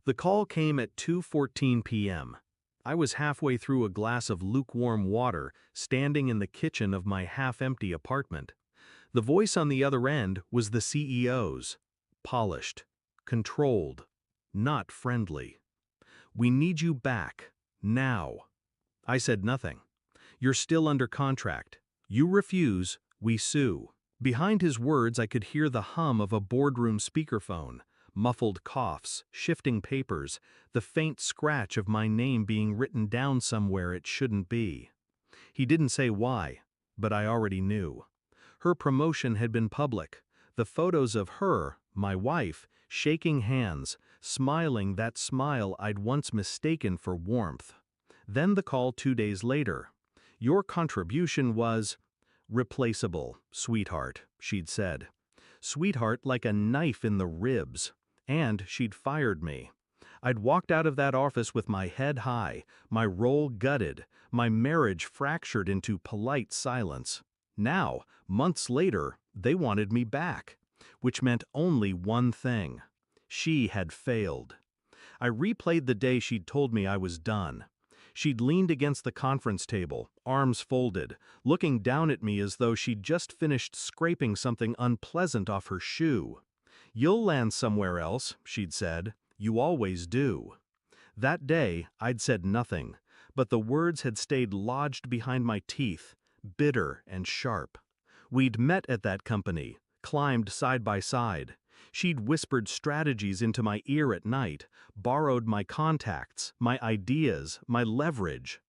The call came at 2:14 p.m. I was halfway through a glass of lukewarm water, standing in the kitchen of my half-empty apartment. The voice on the other end was the CEO's. Polished, controlled, not friendly. "We need you back, now." I said nothing. "You're still under contract. You refuse, we sue." Behind his words I could hear the hum of a boardroom speakerphone, muffled coughs, shifting papers, the faint scratch of my name being written down somewhere it shouldn't be. He didn't say why, but I already knew. Her promotion had been public. The photos of her, my wife, shaking hands, smiling that smile I'd once mistaken for warmth. Then the call 2 days later. "Your contribution was replaceable, sweetheart," she'd said. Sweetheart like a knife in the ribs. And she'd fired me. I'd walked out of that office with my head high, my role gutted, my marriage fractured into polite silence. Now, months later, they wanted me back, which meant only one thing. She had failed. I replayed the day she'd told me I was done. She'd leaned against the conference table, arms folded, looking down at me as though she'd just finished scraping something unpleasant off her shoe. "You'll land somewhere else," she'd said. "You always do." That day, I'd said nothing, but the words had stayed lodged behind my teeth, bitter and sharp. We'd met at that company, climbed side by side. She'd whispered strategies into my ear at night, borrowed my contacts, my ideas, my leverage.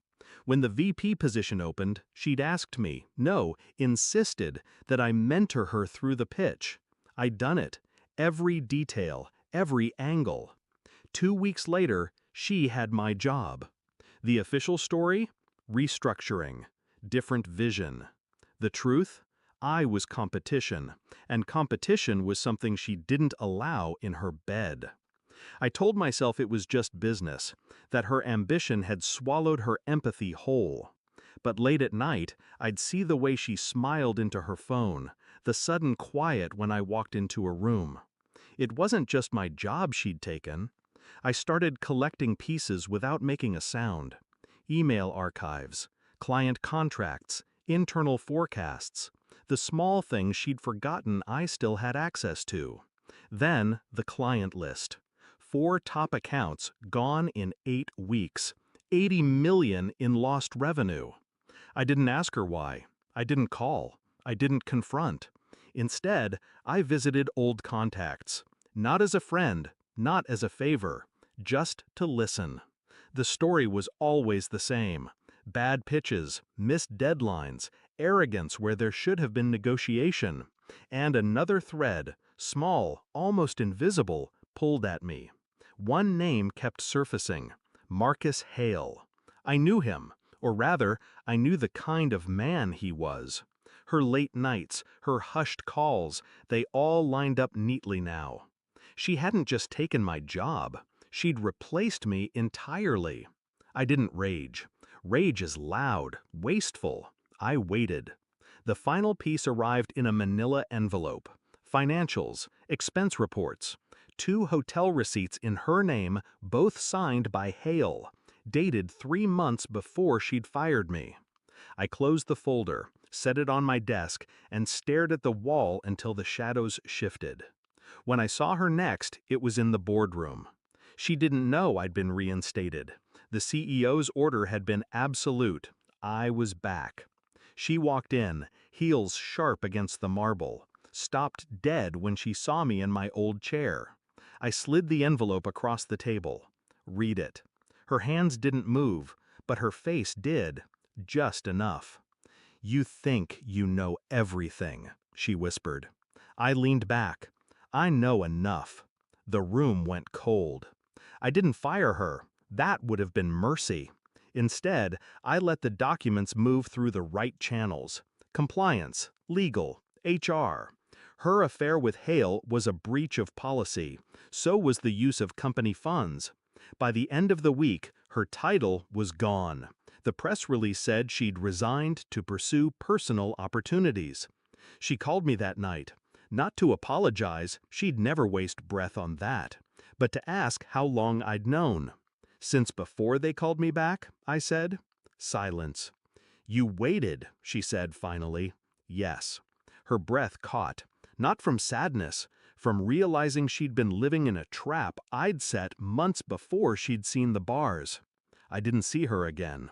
When the VP position opened, she'd asked me, no, insisted, that I mentor her through the pitch. I'd done it. Every detail, every angle. 2 weeks later, she had my job. The official story? Restructuring. Different vision. The truth? I was competition, and competition was something she didn't allow in her bed. I told myself it was just business, that her ambition had swallowed her empathy whole. But late at night, I'd see the way she smiled into her phone, the sudden quiet when I walked into a room. It wasn't just my job she'd taken. I started collecting pieces without making a sound. Email archives, client contracts, internal forecasts, the small things she'd forgotten I still had access to. Then the client list. 4 top accounts gone in 8 weeks. 80 million in lost revenue. I didn't ask her why. I didn't call. I didn't confront. Instead, I visited old contacts. Not as a friend, not as a favor, just to listen. The story was always the same. Bad pitches, missed deadlines, arrogance where there should have been negotiation. And another thread, small, almost invisible, pulled at me. One name kept surfacing. Marcus Hale. I knew him, or rather, I knew the kind of man he was. Her late nights, her hushed calls, they all lined up neatly now. She hadn't just taken my job, she'd replaced me entirely. I didn't rage. Rage is loud, wasteful. I waited. The final piece arrived in a manila envelope. Financials, expense reports, 2 hotel receipts in her name, both signed by Hale, dated 3 months before she'd fired me. I closed the folder, set it on my desk, and stared at the wall until the shadows shifted. When I saw her next, it was in the boardroom. She didn't know I'd been reinstated. The CEO's order had been absolute. I was back. She walked in, heels sharp against the marble, stopped dead when she saw me in my old chair. I slid the envelope across the table. Read it. Her hands didn't move, but her face did, just enough. "You think you know everything," she whispered. I leaned back. "I know enough." The room went cold. I didn't fire her. That would have been mercy. Instead, I let the documents move through the right channels. Compliance, legal, HR. Her affair with Hale was a breach of policy. So was the use of company funds. By the end of the week, her title was gone. The press release said she'd resigned to pursue personal opportunities. She called me that night. Not to apologize, she'd never waste breath on that. but to ask how long I'd known. Since before they called me back, I said. Silence. You waited, she said finally. Yes. Her breath caught, not from sadness, from realizing she'd been living in a trap I'd set months before she'd seen the bars. I didn't see her again.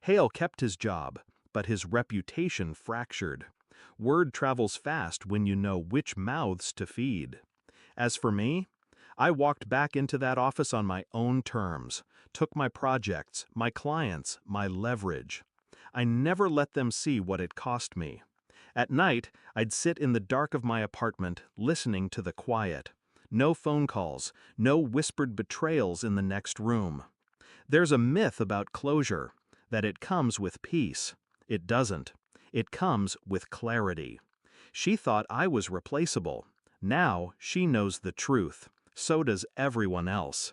Hale kept his job, but his reputation fractured. Word travels fast when you know which mouths to feed. As for me, I walked back into that office on my own terms, took my projects, my clients, my leverage. I never let them see what it cost me. At night, I'd sit in the dark of my apartment, listening to the quiet. No phone calls, no whispered betrayals in the next room. There's a myth about closure, that it comes with peace. It doesn't. It comes with clarity. She thought I was replaceable. Now she knows the truth. So does everyone else.